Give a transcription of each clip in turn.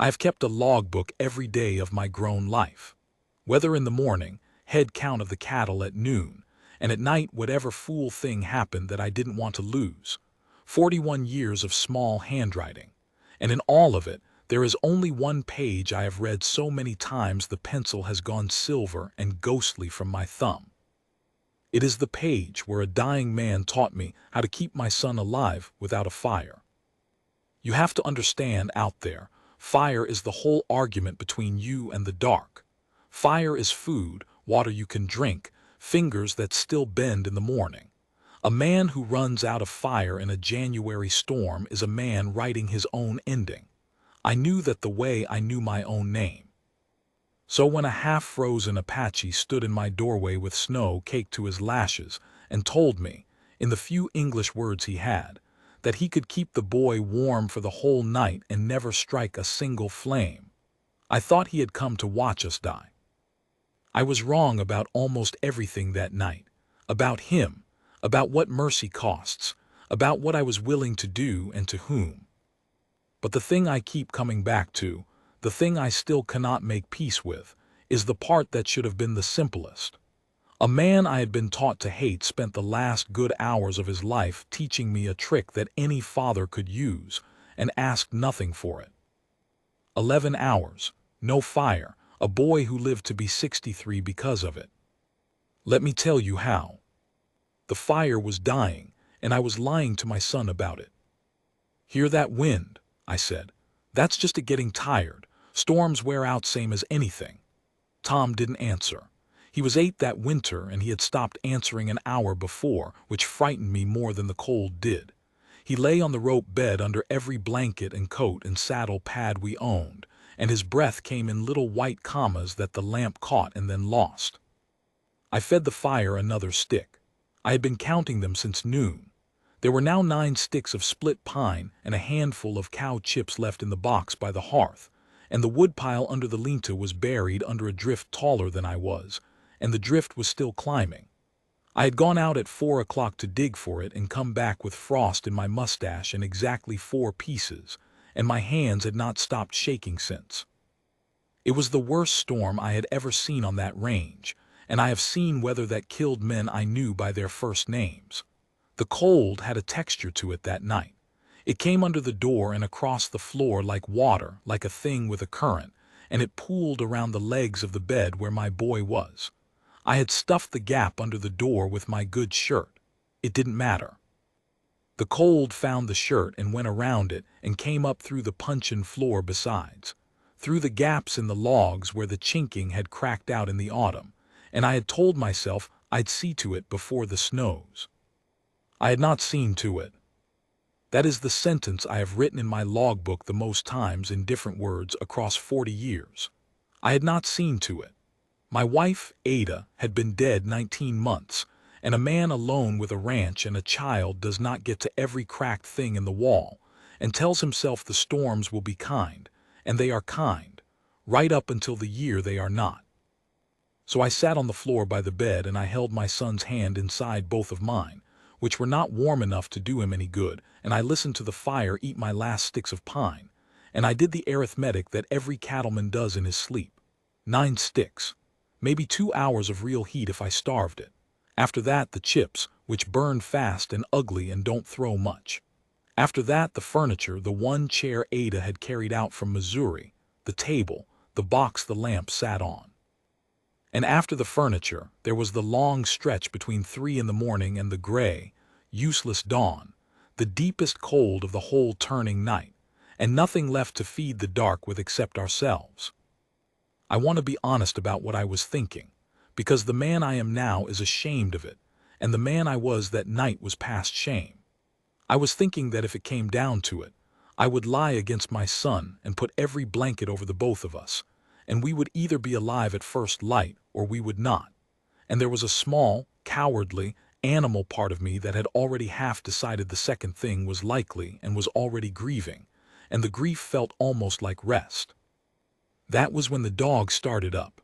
I have kept a logbook every day of my grown life. Weather in the morning, head count of the cattle at noon, and at night whatever fool thing happened that I didn't want to lose. 41 years of small handwriting. And in all of it, there is only one page I have read so many times the pencil has gone silver and ghostly from my thumb. It is the page where a dying man taught me how to keep my son alive without a fire. You have to understand out there, fire is the whole argument between you and the dark. Fire is food, water you can drink, fingers that still bend in the morning. A man who runs out of fire in a January storm is a man writing his own ending. I knew that the way I knew my own name. So when a half-frozen Apache stood in my doorway with snow caked to his lashes and told me, in the few English words he had, that he could keep the boy warm for the whole night and never strike a single flame, I thought he had come to watch us die. I was wrong about almost everything that night, about him, about what mercy costs, about what I was willing to do and to whom. But the thing I keep coming back to, the thing I still cannot make peace with, is the part that should have been the simplest. A man I had been taught to hate spent the last good hours of his life teaching me a trick that any father could use, and asked nothing for it. 11 hours, no fire, a boy who lived to be 63 because of it. Let me tell you how. The fire was dying, and I was lying to my son about it. "Hear that wind?" I said. "That's just it getting tired. Storms wear out same as anything." Tom didn't answer. He was 8 that winter, and he had stopped answering an hour before, which frightened me more than the cold did. He lay on the rope bed under every blanket and coat and saddle pad we owned, and his breath came in little white commas that the lamp caught and then lost. I fed the fire another stick. I had been counting them since noon. There were now 9 sticks of split pine and a handful of cow chips left in the box by the hearth, and the woodpile under the lean-to was buried under a drift taller than I was, and the drift was still climbing. I had gone out at 4 o'clock to dig for it and come back with frost in my mustache in exactly 4 pieces, and my hands had not stopped shaking since. It was the worst storm I had ever seen on that range, and I have seen weather that killed men I knew by their first names. The cold had a texture to it that night. It came under the door and across the floor like water, like a thing with a current, and it pooled around the legs of the bed where my boy was. I had stuffed the gap under the door with my good shirt. It didn't matter. The cold found the shirt and went around it and came up through the puncheon floor besides, through the gaps in the logs where the chinking had cracked out in the autumn, and I had told myself I'd see to it before the snows. I had not seen to it. That is the sentence I have written in my logbook the most times in different words across 40 years. I had not seen to it. My wife, Ada, had been dead 19 months, and a man alone with a ranch and a child does not get to every cracked thing in the wall, and tells himself the storms will be kind, and they are kind, right up until the year they are not. So I sat on the floor by the bed and I held my son's hand inside both of mine, which were not warm enough to do him any good, and I listened to the fire eat my last sticks of pine, and I did the arithmetic that every cattleman does in his sleep. 9 sticks. Maybe 2 hours of real heat if I starved it. After that, the chips, which burn fast and ugly and don't throw much. After that, the furniture, the one chair Ada had carried out from Missouri, the table, the box the lamp sat on. And after the furniture, there was the long stretch between 3 in the morning and the gray, useless dawn, the deepest cold of the whole turning night, and nothing left to feed the dark with except ourselves. I want to be honest about what I was thinking, because the man I am now is ashamed of it, and the man I was that night was past shame. I was thinking that if it came down to it, I would lie against my son and put every blanket over the both of us, and we would either be alive at first light or we would not. And there was a small, cowardly, animal part of me that had already half decided the second thing was likely and was already grieving, and the grief felt almost like rest. That was when the dog started up.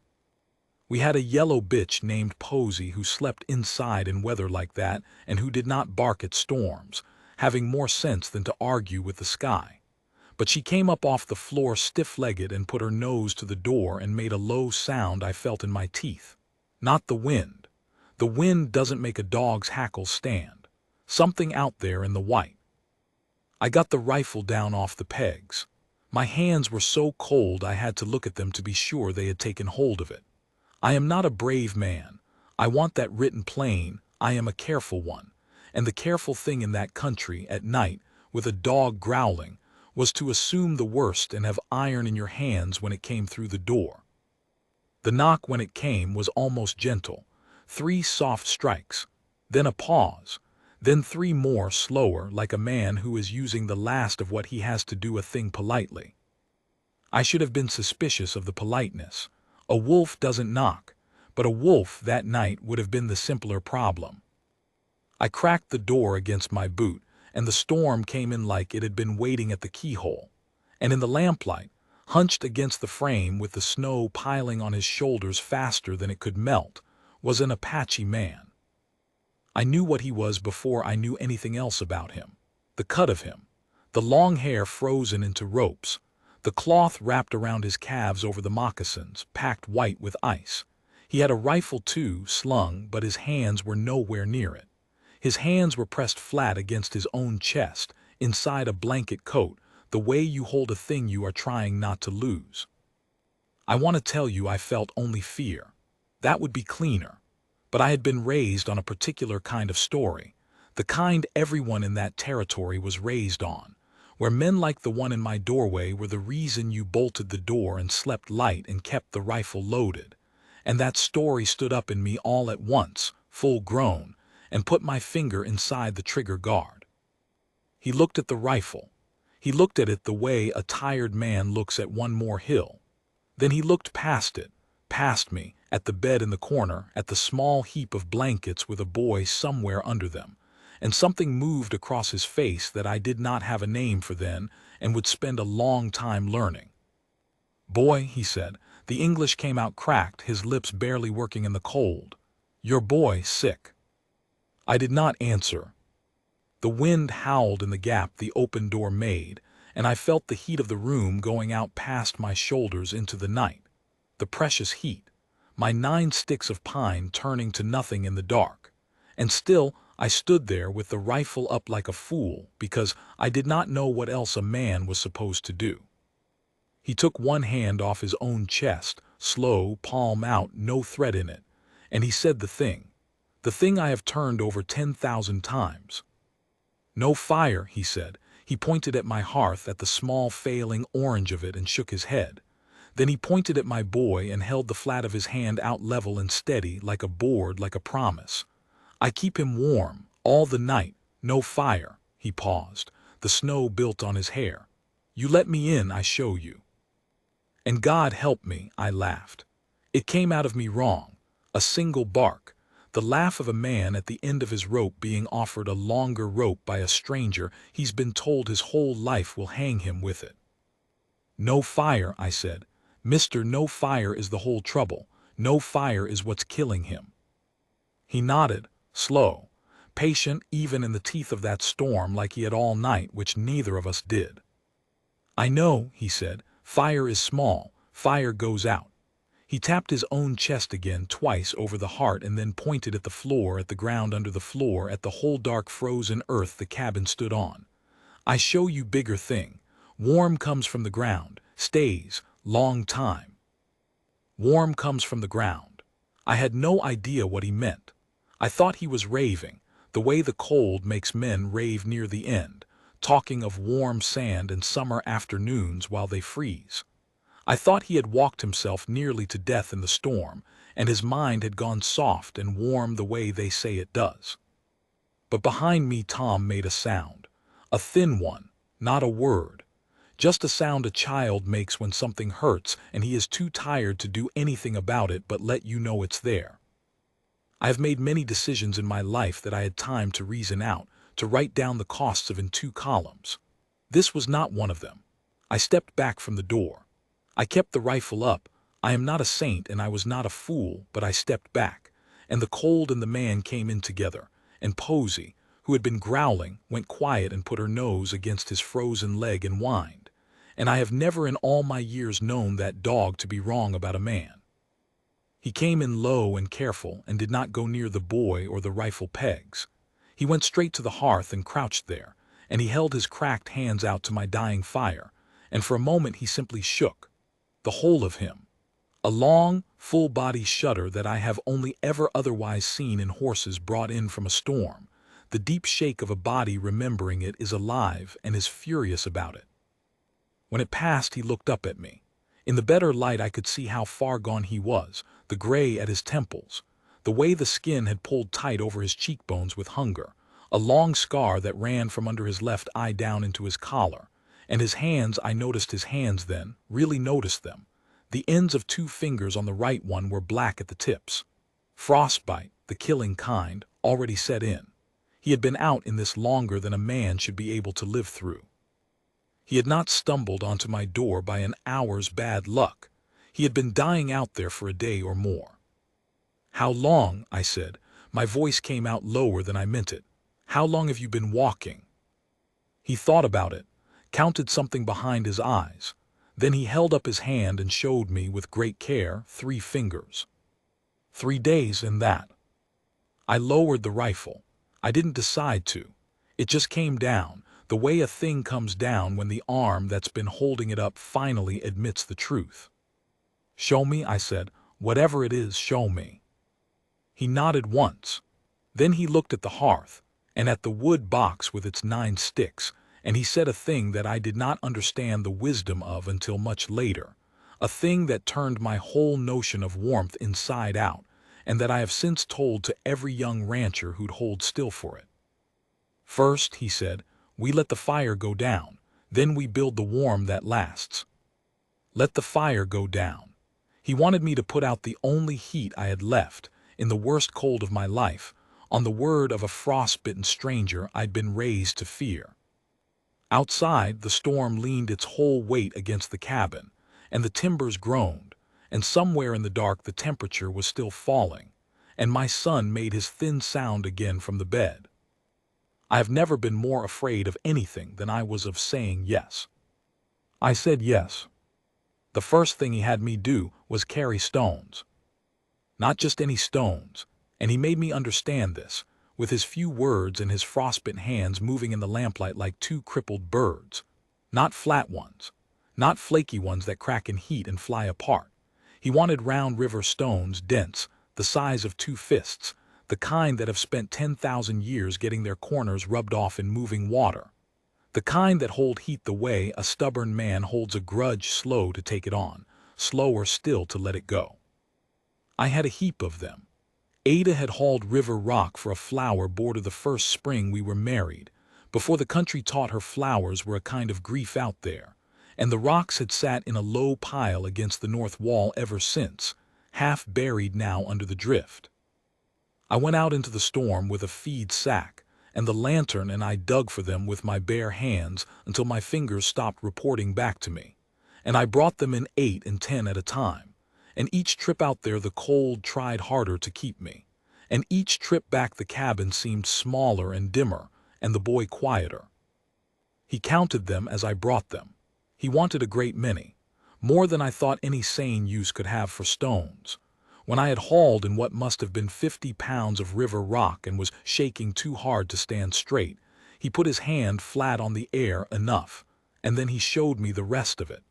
We had a yellow bitch named Posy who slept inside in weather like that and who did not bark at storms, having more sense than to argue with the sky. But she came up off the floor stiff-legged and put her nose to the door and made a low sound I felt in my teeth. Not the wind. The wind doesn't make a dog's hackles stand. Something out there in the white. I got the rifle down off the pegs. My hands were so cold I had to look at them to be sure they had taken hold of it. I am not a brave man. I want that written plain. I am a careful one. And the careful thing in that country, at night, with a dog growling, was to assume the worst and have iron in your hands when it came through the door. The knock when it came was almost gentle. 3 soft strikes. Then a pause. Then 3 more slower, like a man who is using the last of what he has to do a thing politely. I should have been suspicious of the politeness. A wolf doesn't knock, but a wolf that night would have been the simpler problem. I cracked the door against my boot, and the storm came in like it had been waiting at the keyhole. And in the lamplight, hunched against the frame with the snow piling on his shoulders faster than it could melt, was an Apache man. I knew what he was before I knew anything else about him. The cut of him, the long hair frozen into ropes, the cloth wrapped around his calves over the moccasins, packed white with ice. He had a rifle too, slung, but his hands were nowhere near it. His hands were pressed flat against his own chest, inside a blanket coat, the way you hold a thing you are trying not to lose. I want to tell you I felt only fear. That would be cleaner. But I had been raised on a particular kind of story, the kind everyone in that territory was raised on, where men like the one in my doorway were the reason you bolted the door and slept light and kept the rifle loaded. And that story stood up in me all at once, full grown, and put my finger inside the trigger guard. He looked at the rifle. He looked at it the way a tired man looks at one more hill. Then he looked past it, past me, at the bed in the corner, at the small heap of blankets with a boy somewhere under them, and something moved across his face that I did not have a name for then and would spend a long time learning. "Boy," he said, the English came out cracked, his lips barely working in the cold. "Your boy sick." I did not answer. The wind howled in the gap the open door made, and I felt the heat of the room going out past my shoulders into the night. The precious heat. My 9 sticks of pine turning to nothing in the dark. And still I stood there with the rifle up like a fool because I did not know what else a man was supposed to do. He took one hand off his own chest, slow, palm out, no threat in it, and he said the thing I have turned over 10,000 times. "No fire," he said. He pointed at my hearth, at the small failing orange of it, and shook his head. Then he pointed at my boy and held the flat of his hand out level and steady, like a board, like a promise. "I keep him warm, all the night, no fire." He paused. The snow built on his hair. "You let me in, I show you." And God help me, I laughed. It came out of me wrong. A single bark. The laugh of a man at the end of his rope being offered a longer rope by a stranger he's been told his whole life will hang him with it. "No fire," I said. "Mister, no fire is the whole trouble. No fire is what's killing him." He nodded, slow, patient even in the teeth of that storm, like he had all night, which neither of us did. "I know," he said. "Fire is small. Fire goes out." He tapped his own chest again twice over the heart and then pointed at the floor, at the ground under the floor, at the whole dark frozen earth the cabin stood on. "I show you bigger thing. Warm comes from the ground, stays, long time. Warm comes from the ground." I had no idea what he meant. I thought he was raving, the way the cold makes men rave near the end, talking of warm sand and summer afternoons while they freeze. I thought he had walked himself nearly to death in the storm, and his mind had gone soft and warm the way they say it does. But behind me Tom made a sound, a thin one, not a word. Just a sound a child makes when something hurts and he is too tired to do anything about it but let you know it's there. I have made many decisions in my life that I had time to reason out, to write down the costs of in 2 columns. This was not one of them. I stepped back from the door. I kept the rifle up. I am not a saint and I was not a fool, but I stepped back, and the cold and the man came in together, and Posy, who had been growling, went quiet and put her nose against his frozen leg and whined. and I have never in all my years known that dog to be wrong about a man. He came in low and careful and did not go near the boy or the rifle pegs. He went straight to the hearth and crouched there, and he held his cracked hands out to my dying fire, and for a moment he simply shook, the whole of him. A long, full-body shudder that I have only ever otherwise seen in horses brought in from a storm. The deep shake of a body remembering it is alive and is furious about it. When it passed, he looked up at me. In the better light I could see how far gone he was, the gray at his temples, the way the skin had pulled tight over his cheekbones with hunger, a long scar that ran from under his left eye down into his collar, and his hands, I noticed his hands then, really noticed them. The ends of 2 fingers on the right one were black at the tips. Frostbite, the killing kind, already set in. He had been out in this longer than a man should be able to live through. He had not stumbled onto my door by an hour's bad luck. He had been dying out there for a day or more. "How long?" I said. My voice came out lower than I meant it. "How long have you been walking?" He thought about it, counted something behind his eyes. Then he held up his hand and showed me with great care 3 fingers. 3 days and that. I lowered the rifle. I didn't decide to. It just came down, the way a thing comes down when the arm that's been holding it up finally admits the truth. "Show me," I said. "Whatever it is, show me." He nodded once. Then he looked at the hearth, and at the wood box with its 9 sticks, and he said a thing that I did not understand the wisdom of until much later, a thing that turned my whole notion of warmth inside out, and that I have since told to every young rancher who'd hold still for it. "First," he said, "we let the fire go down, then we build the warm that lasts." Let the fire go down. He wanted me to put out the only heat I had left, in the worst cold of my life, on the word of a frostbitten stranger I'd been raised to fear. Outside, the storm leaned its whole weight against the cabin, and the timbers groaned, and somewhere in the dark the temperature was still falling, and my son made his thin sound again from the bed. I have never been more afraid of anything than I was of saying yes. I said yes. The first thing he had me do was carry stones. Not just any stones, and he made me understand this, with his few words and his frostbitten hands moving in the lamplight like 2 crippled birds. Not flat ones, not flaky ones that crack in heat and fly apart. He wanted round river stones, dense, the size of 2 fists, the kind that have spent 10,000 years getting their corners rubbed off in moving water. The kind that hold heat the way a stubborn man holds a grudge, slow to take it on, slower still to let it go. I had a heap of them. Ada had hauled river rock for a flower border the first spring we were married, before the country taught her flowers were a kind of grief out there, and the rocks had sat in a low pile against the north wall ever since, half buried now under the drift. I went out into the storm with a feed sack, and the lantern, and I dug for them with my bare hands until my fingers stopped reporting back to me, and I brought them in 8 and 10 at a time. And each trip out there the cold tried harder to keep me, and each trip back the cabin seemed smaller and dimmer, and the boy quieter. He counted them as I brought them. He wanted a great many, more than I thought any sane use could have for stones. When I had hauled in what must have been 50 pounds of river rock and was shaking too hard to stand straight, he put his hand flat on the air enough, and then he showed me the rest of it.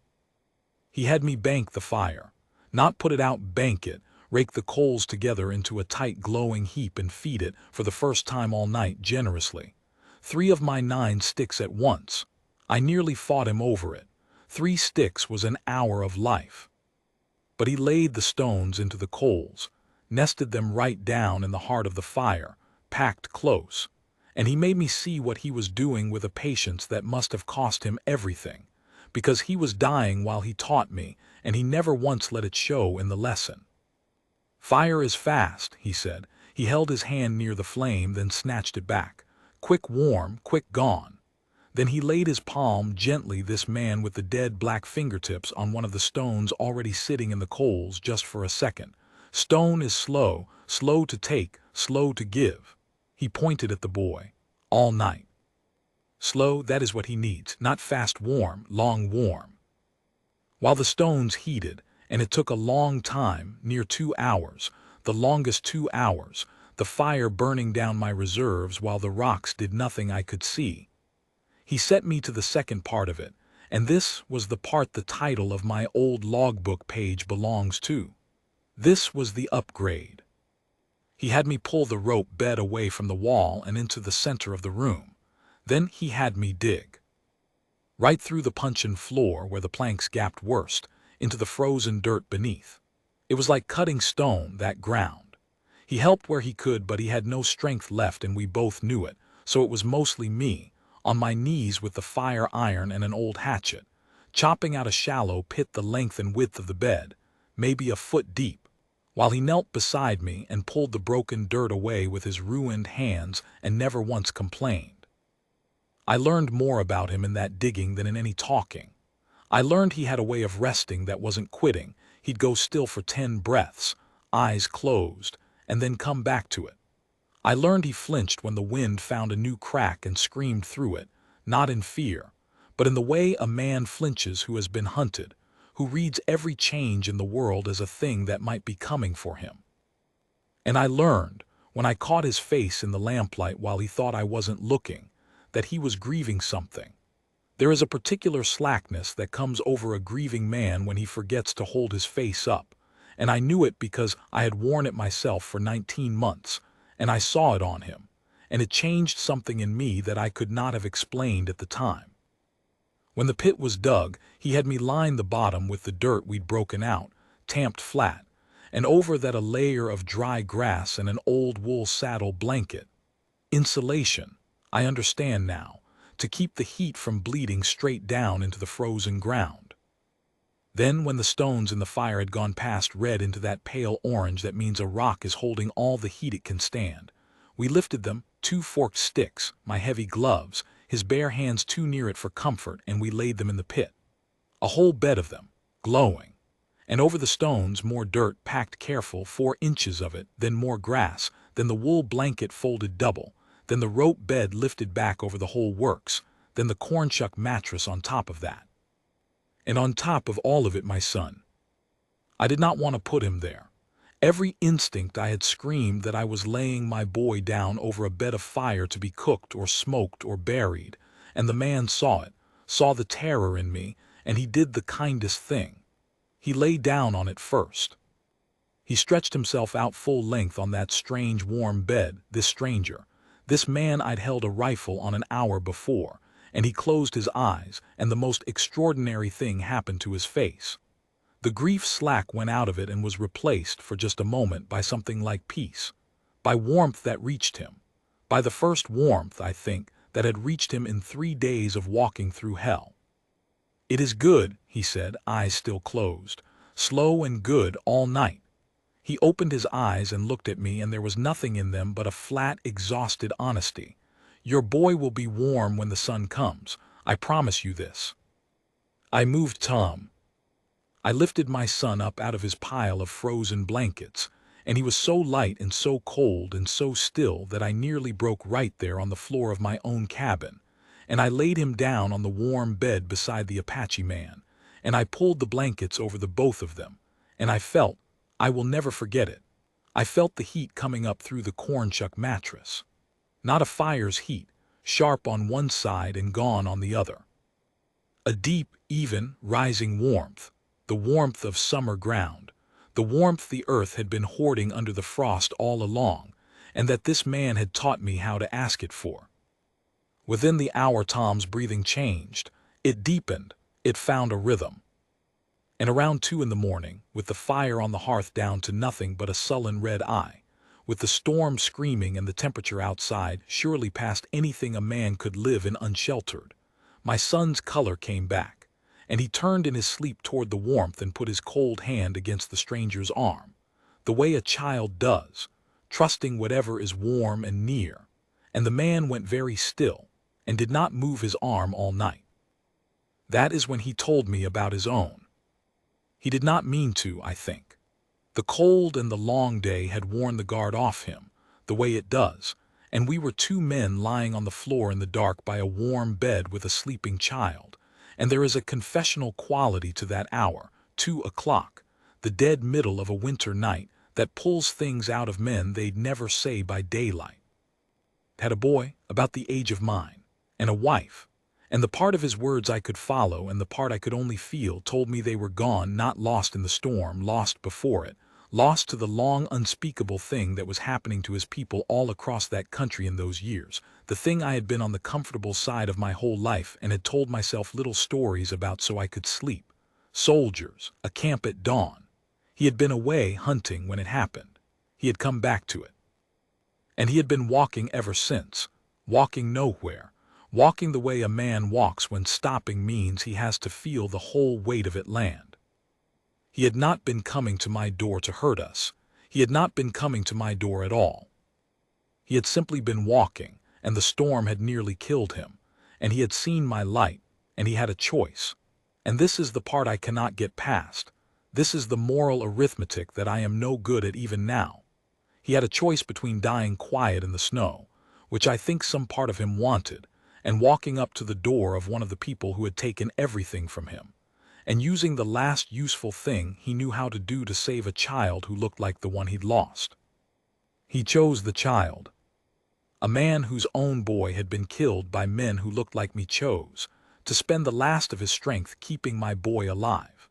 He had me bank the fire. Not put it out, bank it, rake the coals together into a tight glowing heap and feed it, for the first time all night, generously. 3 of my 9 sticks at once. I nearly fought him over it. 3 sticks was an hour of life. But he laid the stones into the coals, nested them right down in the heart of the fire, packed close, and he made me see what he was doing with a patience that must have cost him everything, because he was dying while he taught me, and he never once let it show in the lesson. "Fire is fast," he said. He held his hand near the flame, then snatched it back. "Quick warm, quick gone." Then he laid his palm gently, this man with the dead black fingertips, on one of the stones already sitting in the coals, just for a second. Stone is slow, slow to take, slow to give. He pointed at the boy. "All night. Slow, that is what he needs, not fast warm, long warm. While the stones heated, and it took a long time, near 2 hours, the longest 2 hours, the fire burning down my reserves while the rocks did nothing I could see. He set me to the second part of it, and this was the part the title of my old logbook page belongs to. This was the upgrade. He had me pull the rope bed away from the wall and into the center of the room. Then he had me dig. Right through the puncheon floor where the planks gapped worst, into the frozen dirt beneath. It was like cutting stone, that ground. He helped where he could, but he had no strength left, and we both knew it, so it was mostly me, on my knees with the fire iron and an old hatchet, chopping out a shallow pit the length and width of the bed, maybe a foot deep, while he knelt beside me and pulled the broken dirt away with his ruined hands and never once complained. I learned more about him in that digging than in any talking. I learned he had a way of resting that wasn't quitting. He'd go still for 10 breaths, eyes closed, and then come back to it. I learned he flinched when the wind found a new crack and screamed through it, not in fear, but in the way a man flinches who has been hunted, who reads every change in the world as a thing that might be coming for him. And I learned, when I caught his face in the lamplight while he thought I wasn't looking, that he was grieving something. There is a particular slackness that comes over a grieving man when he forgets to hold his face up, and I knew it because I had worn it myself for 19 months, and I saw it on him, and it changed something in me that I could not have explained at the time. When the pit was dug, he had me line the bottom with the dirt we'd broken out, tamped flat, and over that a layer of dry grass and an old wool saddle blanket. Insulation, I understand now, to keep the heat from bleeding straight down into the frozen ground. Then, when the stones in the fire had gone past red into that pale orange that means a rock is holding all the heat it can stand, we lifted them, 2 forked sticks, my heavy gloves, his bare hands too near it for comfort, and we laid them in the pit. A whole bed of them, glowing. And over the stones more dirt packed careful, 4 inches of it, then more grass, then the wool blanket folded double, then the rope bed lifted back over the whole works, then the cornshuck mattress on top of that. And on top of all of it, my son. I did not want to put him there. Every instinct I had screamed that I was laying my boy down over a bed of fire to be cooked or smoked or buried, and the man saw it, saw the terror in me, and he did the kindest thing. He lay down on it first. He stretched himself out full length on that strange warm bed, this stranger, this man I'd held a rifle on an hour before, and he closed his eyes, and the most extraordinary thing happened to his face. The grief slack went out of it and was replaced for just a moment by something like peace, by warmth that reached him, by the first warmth, I think, that had reached him in 3 days of walking through hell. "It is good," he said, eyes still closed, "slow and good all night." He opened his eyes and looked at me, and there was nothing in them but a flat, exhausted honesty. "Your boy will be warm when the sun comes. I promise you this." I moved Tom. I lifted my son up out of his pile of frozen blankets, and he was so light and so cold and so still that I nearly broke right there on the floor of my own cabin, and I laid him down on the warm bed beside the Apache man, and I pulled the blankets over the both of them, and I will never forget it, I felt the heat coming up through the cornshuck mattress. Not a fire's heat, sharp on one side and gone on the other. A deep, even, rising warmth, the warmth of summer ground, the warmth the earth had been hoarding under the frost all along, and that this man had taught me how to ask it for. Within the hour Tom's breathing changed, it deepened, it found a rhythm. And around 2 in the morning, with the fire on the hearth down to nothing but a sullen red eye, with the storm screaming and the temperature outside surely past anything a man could live in unsheltered, my son's color came back, and he turned in his sleep toward the warmth and put his cold hand against the stranger's arm, the way a child does, trusting whatever is warm and near, and the man went very still and did not move his arm all night. That is when he told me about his own. He did not mean to, I think. The cold and the long day had worn the guard off him, the way it does, and we were 2 men lying on the floor in the dark by a warm bed with a sleeping child, And there is a confessional quality to that hour, 2 o'clock, the dead middle of a winter night, that pulls things out of men they'd never say by daylight. Had a boy, about the age of mine, and a wife, and the part of his words I could follow and the part I could only feel told me they were gone, not lost in the storm, lost before it, lost to the long unspeakable thing that was happening to his people all across that country in those years, the thing I had been on the comfortable side of my whole life and had told myself little stories about so I could sleep. Soldiers, a camp at dawn. He had been away hunting when it happened. He had come back to it. And he had been walking ever since, walking nowhere, walking the way a man walks when stopping means he has to feel the whole weight of it land. He had not been coming to my door to hurt us. He had not been coming to my door at all. He had simply been walking, and the storm had nearly killed him, and he had seen my light, and he had a choice. And this is the part I cannot get past. This is the moral arithmetic that I am no good at even now. He had a choice between dying quiet in the snow, which I think some part of him wanted, and walking up to the door of one of the people who had taken everything from him, and using the last useful thing he knew how to do to save a child who looked like the one he'd lost. He chose the child. A man whose own boy had been killed by men who looked like me chose to spend the last of his strength keeping my boy alive.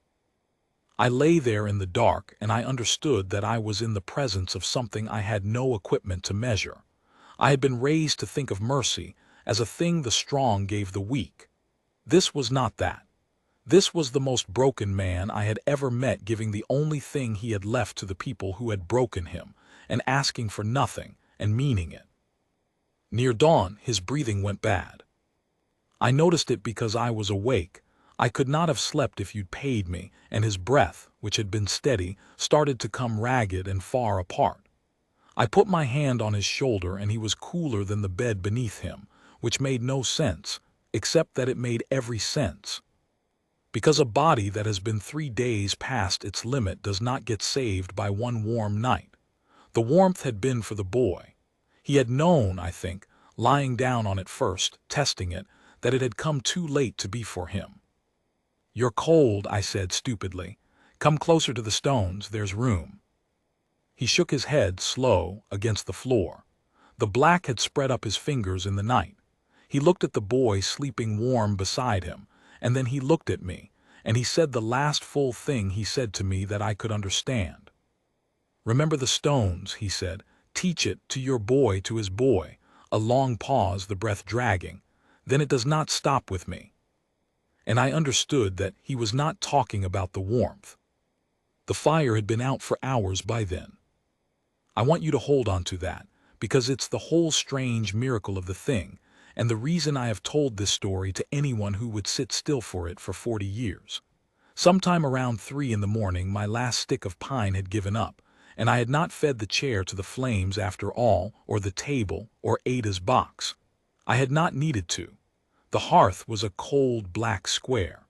I lay there in the dark, and I understood that I was in the presence of something I had no equipment to measure. I had been raised to think of mercy as a thing the strong gave the weak. This was not that. This was the most broken man I had ever met, giving the only thing he had left to the people who had broken him, and asking for nothing, and meaning it. Near dawn, his breathing went bad. I noticed it because I was awake. I could not have slept if you'd paid me, and his breath, which had been steady, started to come ragged and far apart. I put my hand on his shoulder, and he was cooler than the bed beneath him, which made no sense, except that it made every sense. Because a body that has been 3 days past its limit does not get saved by one warm night. The warmth had been for the boy. He had known, I think, lying down on it first, testing it, that it had come too late to be for him. "You're cold," I said stupidly. "Come closer to the stones, there's room." He shook his head, slow, against the floor. The black had spread up his fingers in the night. He looked at the boy sleeping warm beside him, and then he looked at me, and he said the last full thing he said to me that I could understand. "Remember the stones," he said. "Teach it to your boy, to his boy." A long pause, the breath dragging. Then it does not stop with me. And I understood that he was not talking about the warmth. The fire had been out for hours by then. I want you to hold on to that, because it's the whole strange miracle of the thing, and the reason I have told this story to anyone who would sit still for it for 40 years. Sometime around 3 in the morning, my last stick of pine had given up, and I had not fed the chair to the flames after all, or the table, or Ada's box. I had not needed to. The hearth was a cold black square.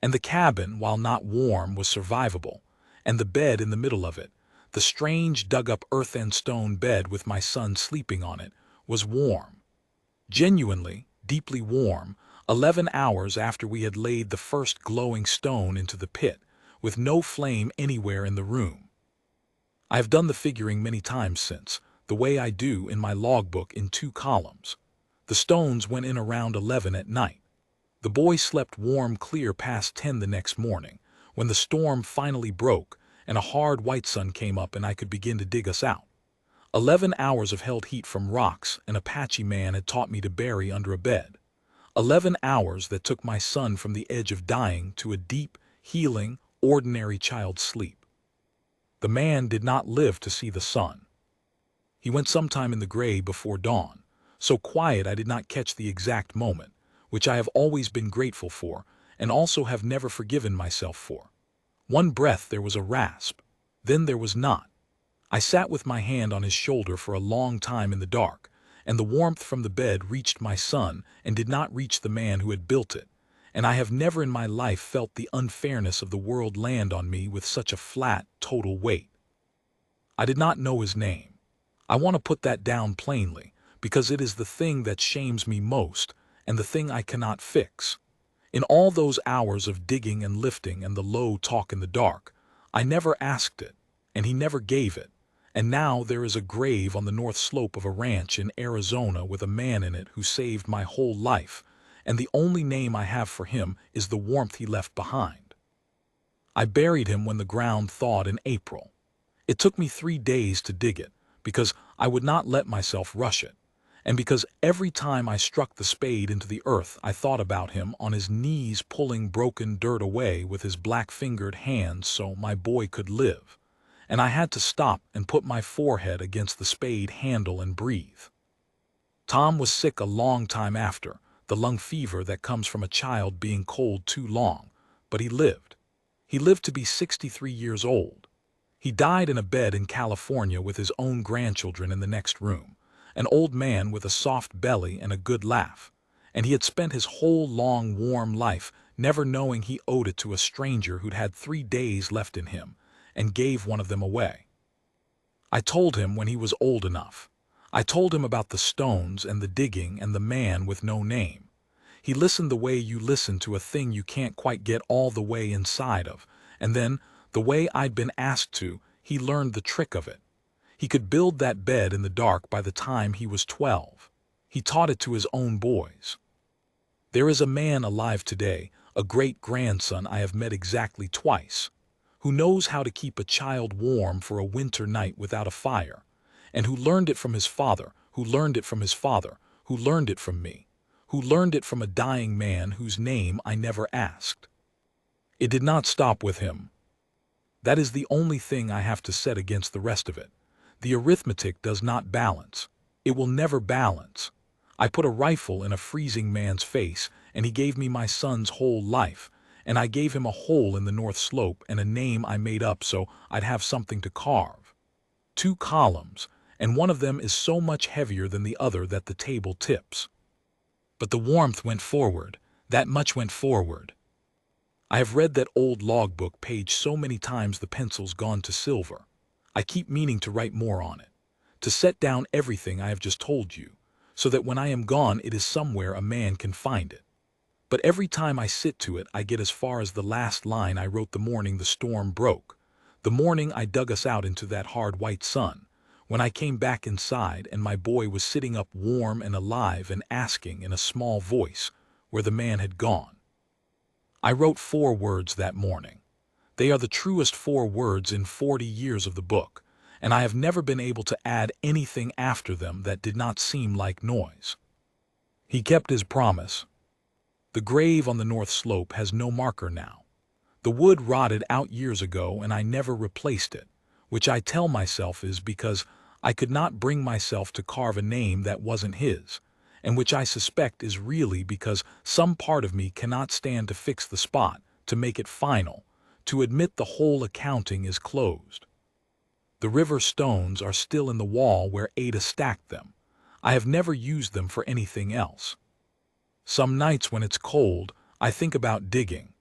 And the cabin, while not warm, was survivable, and the bed in the middle of it, the strange dug-up earth and stone bed with my son sleeping on it, was warm. Genuinely, deeply warm, 11 hours after we had laid the first glowing stone into the pit, with no flame anywhere in the room. I have done the figuring many times since, the way I do in my logbook in 2 columns. The stones went in around 11 at night. The boy slept warm clear past 10 the next morning, when the storm finally broke, and a hard white sun came up and I could begin to dig us out. 11 hours of held heat from rocks an Apache man had taught me to bury under a bed. 11 hours that took my son from the edge of dying to a deep, healing, ordinary child's sleep. The man did not live to see the sun. He went sometime in the gray before dawn, so quiet I did not catch the exact moment, which I have always been grateful for, and also have never forgiven myself for. One breath there was a rasp, then there was not. I sat with my hand on his shoulder for a long time in the dark, and the warmth from the bed reached my son and did not reach the man who had built it, and I have never in my life felt the unfairness of the world land on me with such a flat, total weight. I did not know his name. I want to put that down plainly, because it is the thing that shames me most, and the thing I cannot fix. In all those hours of digging and lifting and the low talk in the dark, I never asked it, and he never gave it. And now there is a grave on the north slope of a ranch in Arizona with a man in it who saved my whole life, and the only name I have for him is the warmth he left behind. I buried him when the ground thawed in April. It took me 3 days to dig it, because I would not let myself rush it, and because every time I struck the spade into the earth I thought about him on his knees pulling broken dirt away with his black-fingered hands so my boy could live, and I had to stop and put my forehead against the spade handle and breathe. Tom was sick a long time after, the lung fever that comes from a child being cold too long, but he lived. He lived to be 63 years old. He died in a bed in California with his own grandchildren in the next room, an old man with a soft belly and a good laugh, and he had spent his whole long, warm life never knowing he owed it to a stranger who'd had 3 days left in him, and gave one of them away. I told him when he was old enough. I told him about the stones and the digging and the man with no name. He listened the way you listen to a thing you can't quite get all the way inside of, and then, the way I'd been asked to, he learned the trick of it. He could build that bed in the dark by the time he was 12. He taught it to his own boys. There is a man alive today, a great-grandson I have met exactly twice, who knows how to keep a child warm for a winter night without a fire, and who learned it from his father, who learned it from his father, who learned it from me, who learned it from a dying man whose name I never asked. It did not stop with him. That is the only thing I have to set against the rest of it. The arithmetic does not balance. It will never balance. I put a rifle in a freezing man's face, and he gave me my son's whole life, and I gave him a hole in the north slope and a name I made up so I'd have something to carve. 2 columns, and one of them is so much heavier than the other that the table tips. But the warmth went forward, that much went forward. I have read that old logbook page so many times the pencil's gone to silver. I keep meaning to write more on it, to set down everything I have just told you, so that when I am gone it is somewhere a man can find it. But every time I sit to it I get as far as the last line I wrote the morning the storm broke, the morning I dug us out into that hard white sun, when I came back inside and my boy was sitting up warm and alive and asking in a small voice where the man had gone. I wrote 4 words that morning. They are the truest 4 words in 40 years of the book, and I have never been able to add anything after them that did not seem like noise. He kept his promise. The grave on the north slope has no marker now. The wood rotted out years ago and I never replaced it, which I tell myself is because I could not bring myself to carve a name that wasn't his, and which I suspect is really because some part of me cannot stand to fix the spot, to make it final, to admit the whole accounting is closed. The river stones are still in the wall where Ada stacked them. I have never used them for anything else. Some nights when it's cold, I think about digging,